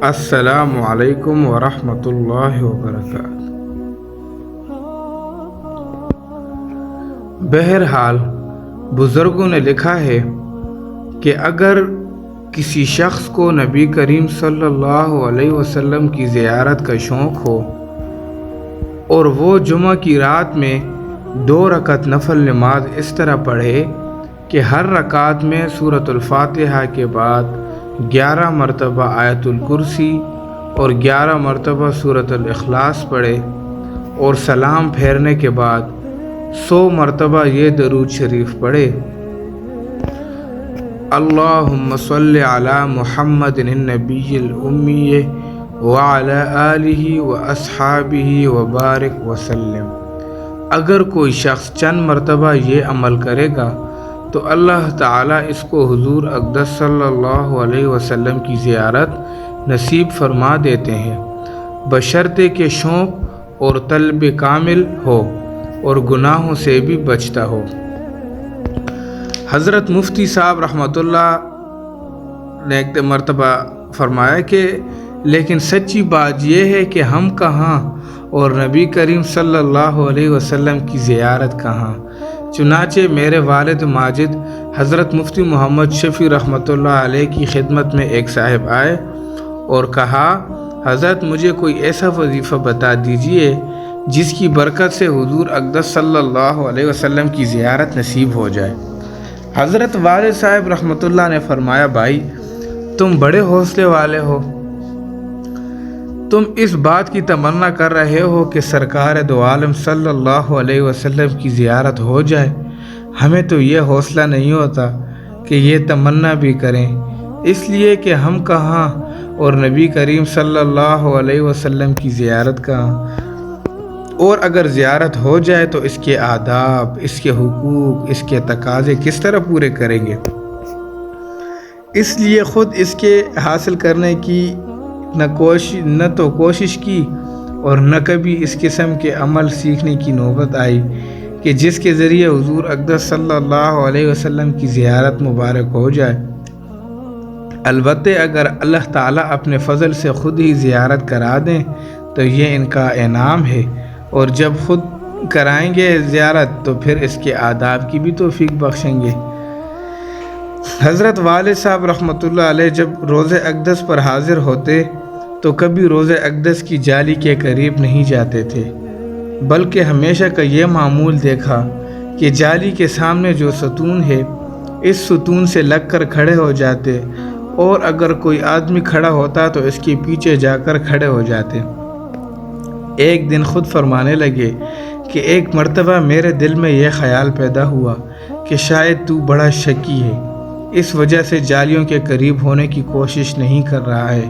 السلام علیکم ورحمۃ اللہ وبرکاتہ۔ بہرحال بزرگوں نے لکھا ہے کہ اگر کسی شخص کو نبی کریم صلی اللہ علیہ وسلم کی زیارت کا شوق ہو اور وہ جمعہ کی رات میں 2 رکعت نفل نماز اس طرح پڑھے کہ ہر رکعت میں سورۃ الفاتحہ کے بعد 11 مرتبہ آیت الکرسی اور 11 مرتبہ سورۃ الاخلاص پڑھے اور سلام پھیرنے کے بعد 100 مرتبہ یہ درود شریف پڑھے: اللہم صلی علی محمد النبی الامی وعلی آلہ واصحابہ وبارک وسلم۔ اگر کوئی شخص چند مرتبہ یہ عمل کرے گا تو اللہ تعالیٰ اس کو حضور اقدس صلی اللہ علیہ وسلم کی زیارت نصیب فرما دیتے ہیں، بشرطے کہ شوق اور طلب کامل ہو اور گناہوں سے بھی بچتا ہو۔ حضرت مفتی صاحب رحمۃ اللہ نے ایک مرتبہ فرمایا کہ لیکن سچی بات یہ ہے کہ ہم کہاں اور نبی کریم صلی اللہ علیہ وسلم کی زیارت کہاں۔ چنانچہ میرے والد ماجد حضرت مفتی محمد شفیع رحمۃ اللہ علیہ کی خدمت میں ایک صاحب آئے اور کہا: حضرت مجھے کوئی ایسا وظیفہ بتا دیجئے جس کی برکت سے حضور اقدس صلی اللہ علیہ وسلم کی زیارت نصیب ہو جائے۔ حضرت والد صاحب رحمۃ اللہ نے فرمایا: بھائی تم بڑے حوصلے والے ہو، تم اس بات کی تمنا کر رہے ہو کہ سرکار دو عالم صلی اللہ علیہ وسلم کی زیارت ہو جائے، ہمیں تو یہ حوصلہ نہیں ہوتا کہ یہ تمنا بھی کریں، اس لیے کہ ہم کہاں اور نبی کریم صلی اللہ علیہ وسلم کی زیارت کہاں، اور اگر زیارت ہو جائے تو اس کے آداب، اس کے حقوق، اس کے تقاضے کس طرح پورے کریں گے۔ اس لیے خود اس کے حاصل کرنے کی نہ تو کوشش کی اور نہ کبھی اس قسم کے عمل سیکھنے کی نوبت آئی کہ جس کے ذریعے حضور اقدس صلی اللہ علیہ وسلم کی زیارت مبارک ہو جائے۔ البتہ اگر اللہ تعالیٰ اپنے فضل سے خود ہی زیارت کرا دیں تو یہ ان کا انعام ہے، اور جب خود کرائیں گے زیارت تو پھر اس کے آداب کی بھی توفیق بخشیں گے۔ حضرت والد صاحب رحمۃ اللہ علیہ جب روضہ اقدس پر حاضر ہوتے تو کبھی روضہ اقدس کی جالی کے قریب نہیں جاتے تھے، بلکہ ہمیشہ کا یہ معمول دیکھا کہ جالی کے سامنے جو ستون ہے اس ستون سے لگ کر کھڑے ہو جاتے، اور اگر کوئی آدمی کھڑا ہوتا تو اس کے پیچھے جا کر کھڑے ہو جاتے۔ ایک دن خود فرمانے لگے کہ ایک مرتبہ میرے دل میں یہ خیال پیدا ہوا کہ شاید تو بڑا شکی ہے، اس وجہ سے جالیوں کے قریب ہونے کی کوشش نہیں کر رہا ہے،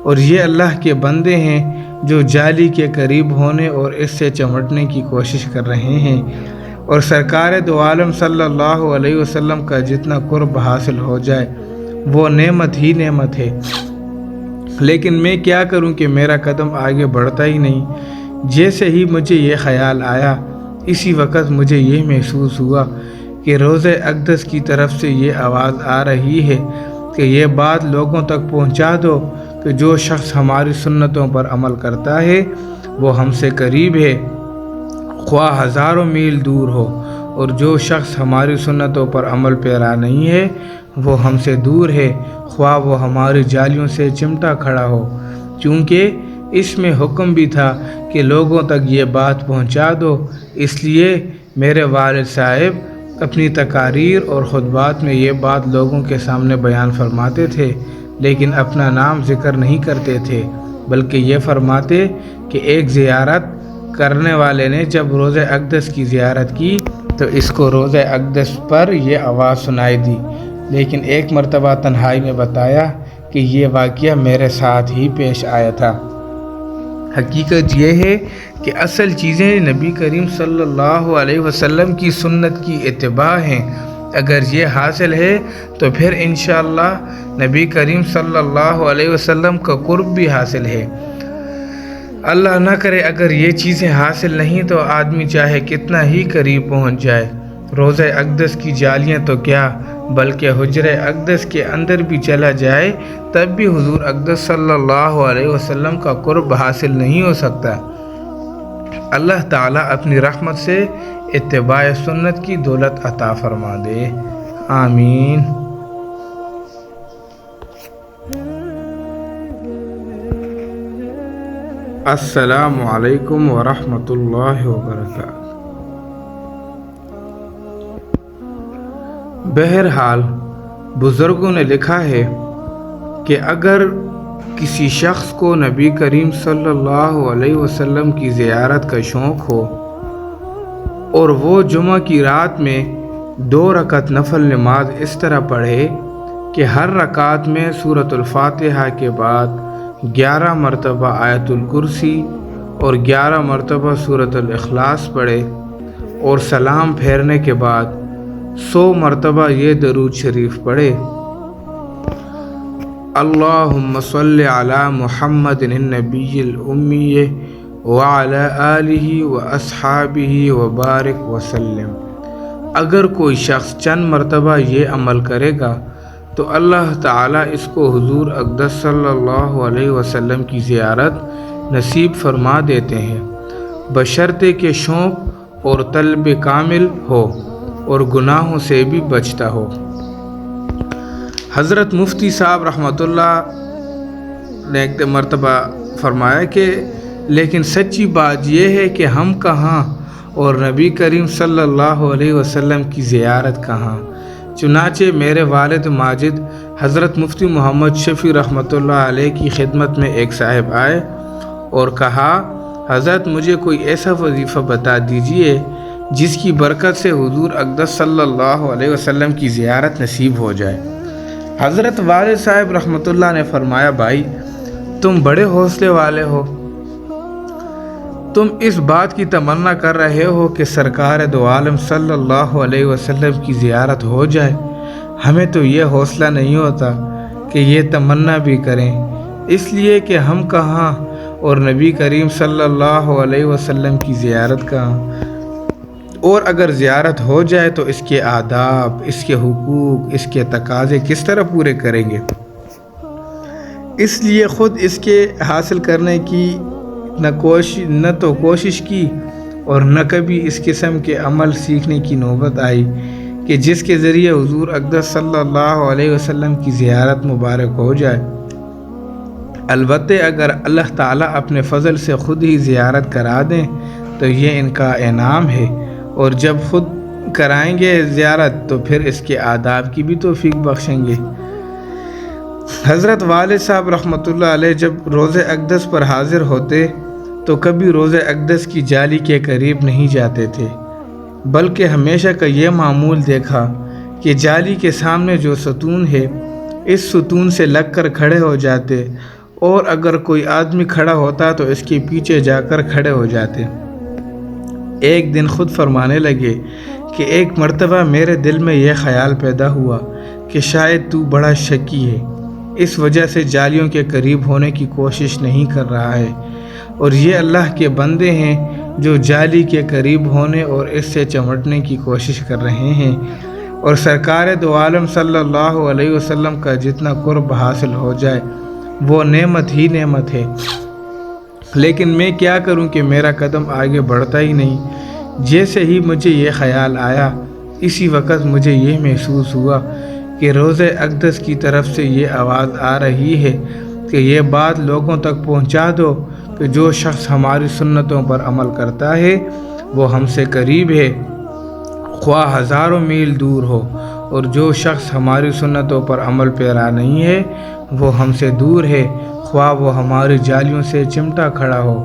اور یہ اللہ کے بندے ہیں جو جالی کے قریب ہونے اور اس سے چمٹنے کی کوشش کر رہے ہیں، اور سرکار دو عالم صلی اللہ علیہ وسلم کا جتنا قرب حاصل ہو جائے وہ نعمت ہی نعمت ہے، لیکن میں کیا کروں کہ میرا قدم آگے بڑھتا ہی نہیں۔ جیسے ہی مجھے یہ خیال آیا اسی وقت مجھے یہ محسوس ہوا کہ روضہ اقدس کی طرف سے یہ آواز آ رہی ہے کہ یہ بات لوگوں تک پہنچا دو کہ جو شخص ہماری سنتوں پر عمل کرتا ہے وہ ہم سے قریب ہے، خواہ ہزاروں میل دور ہو، اور جو شخص ہماری سنتوں پر عمل پیرا نہیں ہے وہ ہم سے دور ہے، خواہ وہ ہماری جالیوں سے چمٹا کھڑا ہو۔ چونکہ اس میں حکم بھی تھا کہ لوگوں تک یہ بات پہنچا دو، اس لیے میرے والد صاحب اپنی تقاریر اور خطبات میں یہ بات لوگوں کے سامنے بیان فرماتے تھے، لیکن اپنا نام ذکر نہیں کرتے تھے، بلکہ یہ فرماتے کہ ایک زیارت کرنے والے نے جب روضہ اقدس کی زیارت کی تو اس کو روضہ اقدس پر یہ آواز سنائی دی، لیکن ایک مرتبہ تنہائی میں بتایا کہ یہ واقعہ میرے ساتھ ہی پیش آیا تھا۔ حقیقت یہ ہے کہ اصل چیزیں نبی کریم صلی اللہ علیہ وسلم کی سنت کی اتباع ہیں۔ اگر یہ حاصل ہے تو پھر انشاءاللہ نبی کریم صلی اللہ علیہ وسلم کا قرب بھی حاصل ہے۔ اللہ نہ کرے اگر یہ چیزیں حاصل نہیں تو آدمی چاہے کتنا ہی قریب پہنچ جائے، روضہ اقدس کی جالیاں تو کیا بلکہ حجر اقدس کے اندر بھی چلا جائے تب بھی حضور اقدس صلی اللہ علیہ وسلم کا قرب حاصل نہیں ہو سکتا۔ اللہ تعالیٰ اپنی رحمت سے اتباع سنت کی دولت عطا فرما دے، آمین۔ السلام علیکم ورحمۃ اللہ وبرکاتہ۔ بہرحال بزرگوں نے لکھا ہے کہ اگر کسی شخص کو نبی کریم صلی اللہ علیہ وسلم کی زیارت کا شوق ہو اور وہ جمعہ کی رات میں 2 رکعت نفل نماز اس طرح پڑھے کہ ہر رکعت میں سورۃ الفاتحہ کے بعد 11 مرتبہ آیت الکرسی اور 11 مرتبہ سورۃ الاخلاص پڑھے اور سلام پھیرنے کے بعد 100 مرتبہ یہ درود شریف پڑھے، اللہم صلی علی محمد النبی الامی وعلی آلہ واصحابہ وبارک وسلم۔ اگر کوئی شخص چند مرتبہ یہ عمل کرے گا تو اللہ تعالیٰ اس کو حضور اقدس صلی اللہ علیہ وسلم کی زیارت نصیب فرما دیتے ہیں، بشرطے کہ شوق اور طلب کامل ہو اور گناہوں سے بھی بچتا ہو۔ حضرت مفتی صاحب رحمۃ اللہ نے ایک مرتبہ فرمایا کہ لیکن سچی بات یہ ہے کہ ہم کہاں اور نبی کریم صلی اللہ علیہ وسلم کی زیارت کہاں۔ چنانچہ میرے والد ماجد حضرت مفتی محمد شفیع رحمۃ اللہ علیہ کی خدمت میں ایک صاحب آئے اور کہا، حضرت مجھے کوئی ایسا وظیفہ بتا دیجئے جس کی برکت سے حضور اقدس صلی اللہ علیہ وسلم کی زیارت نصیب ہو جائے۔ حضرت والد صاحب رحمۃ اللہ نے فرمایا، بھائی تم بڑے حوصلے والے ہو، تم اس بات کی تمنا کر رہے ہو کہ سرکار دو عالم صلی اللہ علیہ وسلم کی زیارت ہو جائے، ہمیں تو یہ حوصلہ نہیں ہوتا کہ یہ تمنا بھی کریں، اس لیے کہ ہم کہاں اور نبی کریم صلی اللہ علیہ وسلم کی زیارت کہاں، اور اگر زیارت ہو جائے تو اس کے آداب، اس کے حقوق، اس کے تقاضے کس طرح پورے کریں گے۔ اس لیے خود اس کے حاصل کرنے کی نہ تو کوشش کی اور نہ کبھی اس قسم کے عمل سیکھنے کی نوبت آئی کہ جس کے ذریعے حضور اقدس صلی اللہ علیہ وسلم کی زیارت مبارک ہو جائے۔ البتہ اگر اللہ تعالیٰ اپنے فضل سے خود ہی زیارت کرا دیں تو یہ ان کا انعام ہے، اور جب خود کرائیں گے زیارت تو پھر اس کے آداب کی بھی توفیق بخشیں گے۔ حضرت والد صاحب رحمۃ اللہ علیہ جب روضہ اقدس پر حاضر ہوتے تو کبھی روضہ اقدس کی جالی کے قریب نہیں جاتے تھے، بلکہ ہمیشہ کا یہ معمول دیکھا کہ جالی کے سامنے جو ستون ہے اس ستون سے لگ کر کھڑے ہو جاتے، اور اگر کوئی آدمی کھڑا ہوتا تو اس کے پیچھے جا کر کھڑے ہو جاتے۔ ایک دن خود فرمانے لگے کہ ایک مرتبہ میرے دل میں یہ خیال پیدا ہوا کہ شاید تو بڑا شکی ہے، اس وجہ سے جالیوں کے قریب ہونے کی کوشش نہیں کر رہا ہے، اور یہ اللہ کے بندے ہیں جو جالی کے قریب ہونے اور اس سے چمٹنے کی کوشش کر رہے ہیں، اور سرکار دو عالم صلی اللہ علیہ وسلم کا جتنا قرب حاصل ہو جائے وہ نعمت ہی نعمت ہے، لیکن میں کیا کروں کہ میرا قدم آگے بڑھتا ہی نہیں۔ جیسے ہی مجھے یہ خیال آیا اسی وقت مجھے یہ محسوس ہوا کہ روضہ اقدس کی طرف سے یہ آواز آ رہی ہے کہ یہ بات لوگوں تک پہنچا دو کہ جو شخص ہماری سنتوں پر عمل کرتا ہے وہ ہم سے قریب ہے، خواہ ہزاروں میل دور ہو، اور جو شخص ہماری سنتوں پر عمل پیرا نہیں ہے وہ ہم سے دور ہے، خواہ وہ ہماری جالیوں سے چمٹا کھڑا ہو۔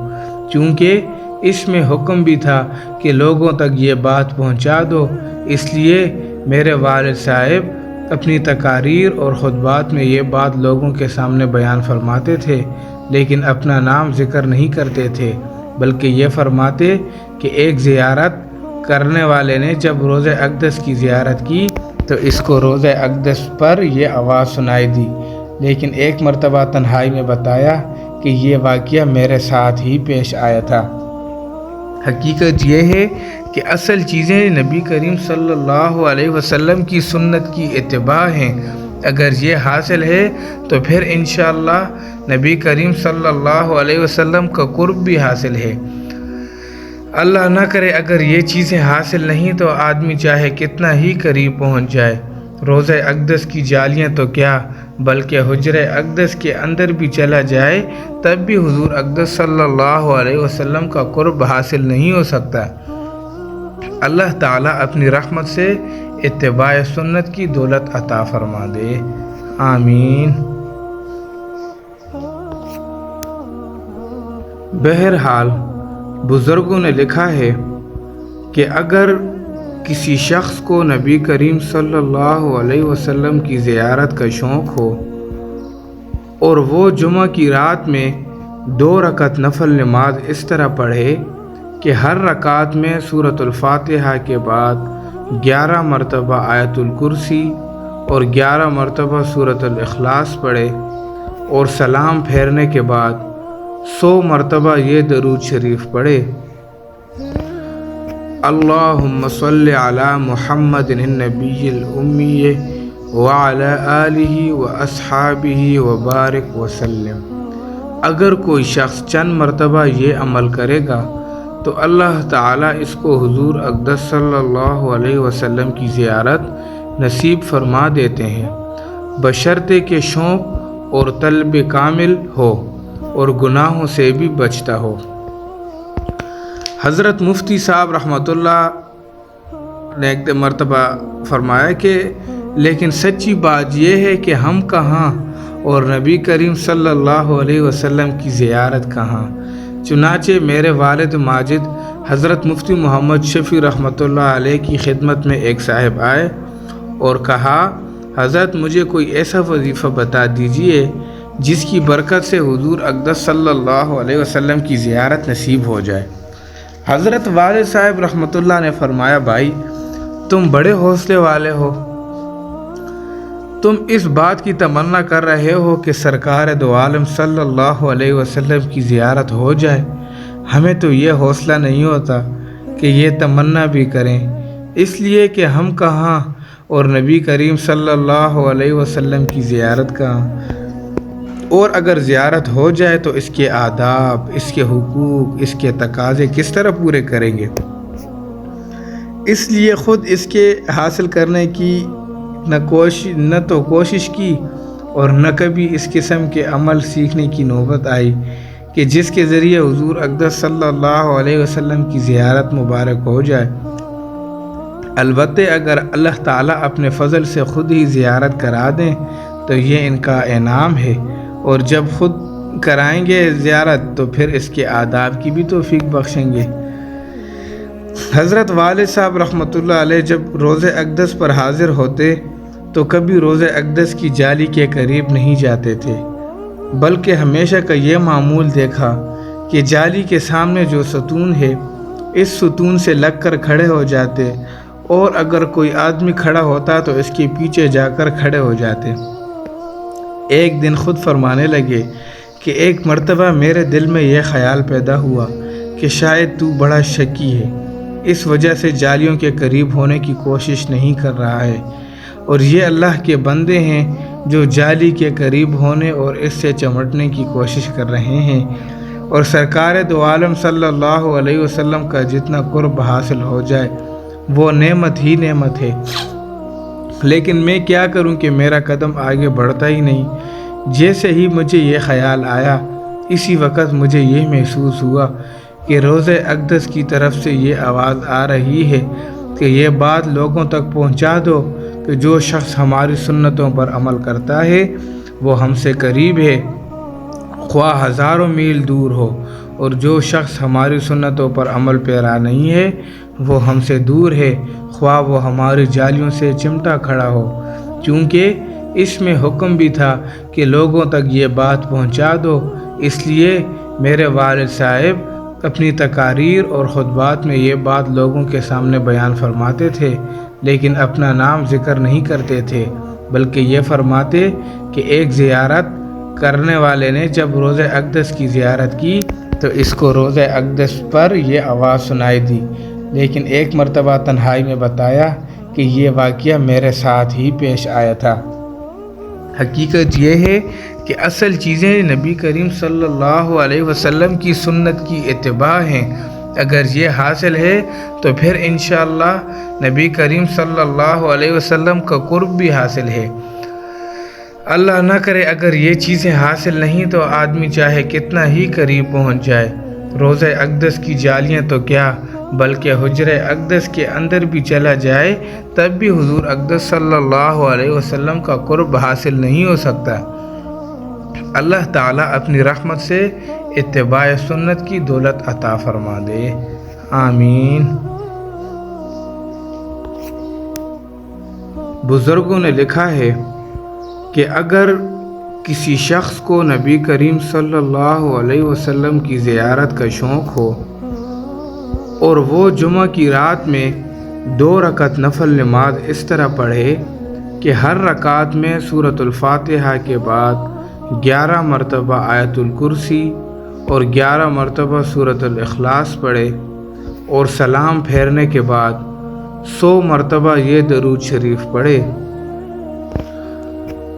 چونکہ اس میں حکم بھی تھا کہ لوگوں تک یہ بات پہنچا دو، اس لیے میرے والد صاحب اپنی تقاریر اور خطبات میں یہ بات لوگوں کے سامنے بیان فرماتے تھے، لیکن اپنا نام ذکر نہیں کرتے تھے، بلکہ یہ فرماتے کہ ایک زیارت کرنے والے نے جب روضہ اقدس کی زیارت کی تو اس کو روضہ اقدس پر یہ آواز سنائی دی، لیکن ایک مرتبہ تنہائی میں بتایا کہ یہ واقعہ میرے ساتھ ہی پیش آیا تھا۔ حقیقت یہ ہے کہ اصل چیزیں نبی کریم صلی اللہ علیہ وسلم کی سنت کی اتباع ہیں۔ اگر یہ حاصل ہے تو پھر انشاءاللہ نبی کریم صلی اللہ علیہ وسلم کا قرب بھی حاصل ہے۔ اللہ نہ کرے اگر یہ چیزیں حاصل نہیں تو آدمی چاہے کتنا ہی قریب پہنچ جائے، روضہ اقدس کی جالیاں تو کیا بلکہ حجرہ اقدس کے اندر بھی چلا جائے تب بھی حضور اقدس صلی اللہ علیہ وسلم کا قرب حاصل نہیں ہو سکتا۔ اللہ تعالیٰ اپنی رحمت سے اتباع سنت کی دولت عطا فرما دے، آمین۔ بہرحال بزرگوں نے لکھا ہے کہ اگر کسی شخص کو نبی کریم صلی اللہ علیہ وسلم کی زیارت کا شوق ہو اور وہ جمعہ کی رات میں 2 رکعت نفل نماز اس طرح پڑھے کہ ہر رکعت میں سورۃ الفاتحہ کے بعد 11 مرتبہ آیت الکرسی اور 11 مرتبہ سورۃ الاخلاص پڑھے اور سلام پھیرنے کے بعد 100 مرتبہ یہ درود شریف پڑھے، اللہم صلی علی محمد النبی الامی وعلی آلہ واصحابہ وبارک وسلم۔ اگر کوئی شخص چند مرتبہ یہ عمل کرے گا تو اللہ تعالیٰ اس کو حضور اقدس صلی اللہ علیہ وسلم کی زیارت نصیب فرما دیتے ہیں، بشرطے کہ شوق اور طلب کامل ہو اور گناہوں سے بھی بچتا ہو۔ حضرت مفتی صاحب رحمۃ اللہ نے ایک مرتبہ فرمایا کہ لیکن سچی بات یہ ہے کہ ہم کہاں اور نبی کریم صلی اللہ علیہ وسلم کی زیارت کہاں۔ چنانچہ میرے والد ماجد حضرت مفتی محمد شفیع رحمۃ اللہ علیہ کی خدمت میں ایک صاحب آئے اور کہا، حضرت مجھے کوئی ایسا وظیفہ بتا دیجئے جس کی برکت سے حضور اقدس صلی اللہ علیہ وسلم کی زیارت نصیب ہو جائے۔ حضرت والد صاحب رحمۃ اللہ نے فرمایا، بھائی تم بڑے حوصلے والے ہو، تم اس بات کی تمنا کر رہے ہو کہ سرکار دو عالم صلی اللہ علیہ وسلم کی زیارت ہو جائے، ہمیں تو یہ حوصلہ نہیں ہوتا کہ یہ تمنا بھی کریں، اس لیے کہ ہم کہاں اور نبی کریم صلی اللہ علیہ وسلم کی زیارت کہاں، اور اگر زیارت ہو جائے تو اس کے آداب، اس کے حقوق، اس کے تقاضے کس طرح پورے کریں گے۔ اس لیے خود اس کے حاصل کرنے کی نہ تو کوشش کی اور نہ کبھی اس قسم کے عمل سیکھنے کی نوبت آئی کہ جس کے ذریعے حضور اقدس صلی اللہ علیہ وسلم کی زیارت مبارک ہو جائے۔ البتہ اگر اللہ تعالیٰ اپنے فضل سے خود ہی زیارت کرا دیں تو یہ ان کا انعام ہے، اور جب خود کرائیں گے زیارت تو پھر اس کے آداب کی بھی توفیق بخشیں گے۔ حضرت والد صاحب رحمۃ اللہ علیہ جب روضہ اقدس پر حاضر ہوتے تو کبھی روضہ اقدس کی جالی کے قریب نہیں جاتے تھے، بلکہ ہمیشہ کا یہ معمول دیکھا کہ جالی کے سامنے جو ستون ہے اس ستون سے لگ کر کھڑے ہو جاتے، اور اگر کوئی آدمی کھڑا ہوتا تو اس کے پیچھے جا کر کھڑے ہو جاتے۔ ایک دن خود فرمانے لگے کہ ایک مرتبہ میرے دل میں یہ خیال پیدا ہوا کہ شاید تو بڑا شکی ہے، اس وجہ سے جالیوں کے قریب ہونے کی کوشش نہیں کر رہا ہے، اور یہ اللہ کے بندے ہیں جو جالی کے قریب ہونے اور اس سے چمٹنے کی کوشش کر رہے ہیں، اور سرکار دو عالم صلی اللہ علیہ وسلم کا جتنا قرب حاصل ہو جائے وہ نعمت ہی نعمت ہے، لیکن میں کیا کروں کہ میرا قدم آگے بڑھتا ہی نہیں۔ جیسے ہی مجھے یہ خیال آیا اسی وقت مجھے یہ محسوس ہوا کہ روضہ اقدس کی طرف سے یہ آواز آ رہی ہے کہ یہ بات لوگوں تک پہنچا دو کہ جو شخص ہماری سنتوں پر عمل کرتا ہے وہ ہم سے قریب ہے، خواہ ہزاروں میل دور ہو، اور جو شخص ہماری سنتوں پر عمل پیرا نہیں ہے وہ ہم سے دور ہے، خواہ وہ ہماری جالیوں سے چمٹا کھڑا ہو۔ چونکہ اس میں حکم بھی تھا کہ لوگوں تک یہ بات پہنچا دو، اس لیے میرے والد صاحب اپنی تقاریر اور خطبات میں یہ بات لوگوں کے سامنے بیان فرماتے تھے، لیکن اپنا نام ذکر نہیں کرتے تھے، بلکہ یہ فرماتے کہ ایک زیارت کرنے والے نے جب روضہ اقدس کی زیارت کی تو اس کو روزہ اقدس پر یہ آواز سنائی دی، لیکن ایک مرتبہ تنہائی میں بتایا کہ یہ واقعہ میرے ساتھ ہی پیش آیا تھا۔ حقیقت یہ ہے کہ اصل چیزیں نبی کریم صلی اللہ علیہ وسلم کی سنت کی اتباع ہیں۔ اگر یہ حاصل ہے تو پھر انشاءاللہ نبی کریم صلی اللہ علیہ وسلم کا قرب بھی حاصل ہے۔ اللہ نہ کرے اگر یہ چیزیں حاصل نہیں تو آدمی چاہے کتنا ہی قریب پہنچ جائے۔ روزہ اقدس کی جالیاں تو کیا بلکہ حجرہ اقدس کے اندر بھی چلا جائے تب بھی حضور اقدس صلی اللہ علیہ وسلم کا قرب حاصل نہیں ہو سکتا۔ اللہ تعالیٰ اپنی رحمت سے اتباع سنت کی دولت عطا فرما دے، آمین۔ بزرگوں نے لکھا ہے کہ اگر کسی شخص کو نبی کریم صلی اللہ علیہ وسلم کی زیارت کا شوق ہو اور وہ جمعہ کی رات میں 2 رکعت نفل نماز اس طرح پڑھے کہ ہر رکعت میں سورۃ الفاتحہ کے بعد 11 مرتبہ آیت الکرسی اور 11 مرتبہ سورۃ الاخلاص پڑھے اور سلام پھیرنے کے بعد 100 مرتبہ یہ درود شریف پڑھے،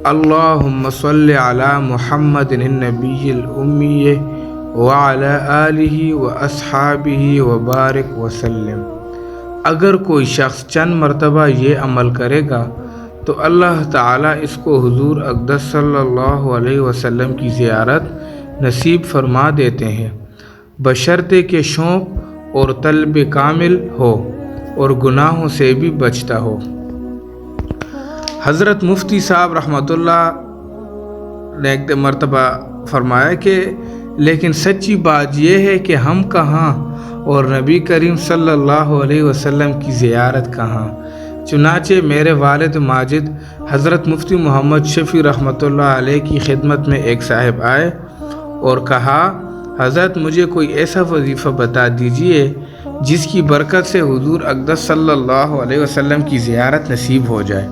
اللہم صلی علی محمد النبی الامی وعلی آلہ واصحابہ وبارک وسلم۔ اگر کوئی شخص چند مرتبہ یہ عمل کرے گا تو اللہ تعالیٰ اس کو حضور اقدس صلی اللہ علیہ وسلم کی زیارت نصیب فرما دیتے ہیں، بشرطے کہ شوق اور طلب کامل ہو اور گناہوں سے بھی بچتا ہو۔ حضرت مفتی صاحب رحمۃ اللہ نے ایک مرتبہ فرمایا کہ لیکن سچی بات یہ ہے کہ ہم کہاں اور نبی کریم صلی اللہ علیہ وسلم کی زیارت کہاں۔ چنانچہ میرے والد ماجد حضرت مفتی محمد شفیع رحمۃ اللہ علیہ کی خدمت میں ایک صاحب آئے اور کہا، حضرت مجھے کوئی ایسا وظیفہ بتا دیجئے جس کی برکت سے حضور اقدس صلی اللہ علیہ وسلم کی زیارت نصیب ہو جائے۔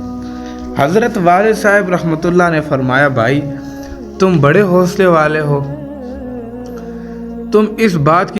حضرت والد صاحب رحمۃ اللہ نے فرمایا، بھائی تم بڑے حوصلے والے ہو، تم اس بات کی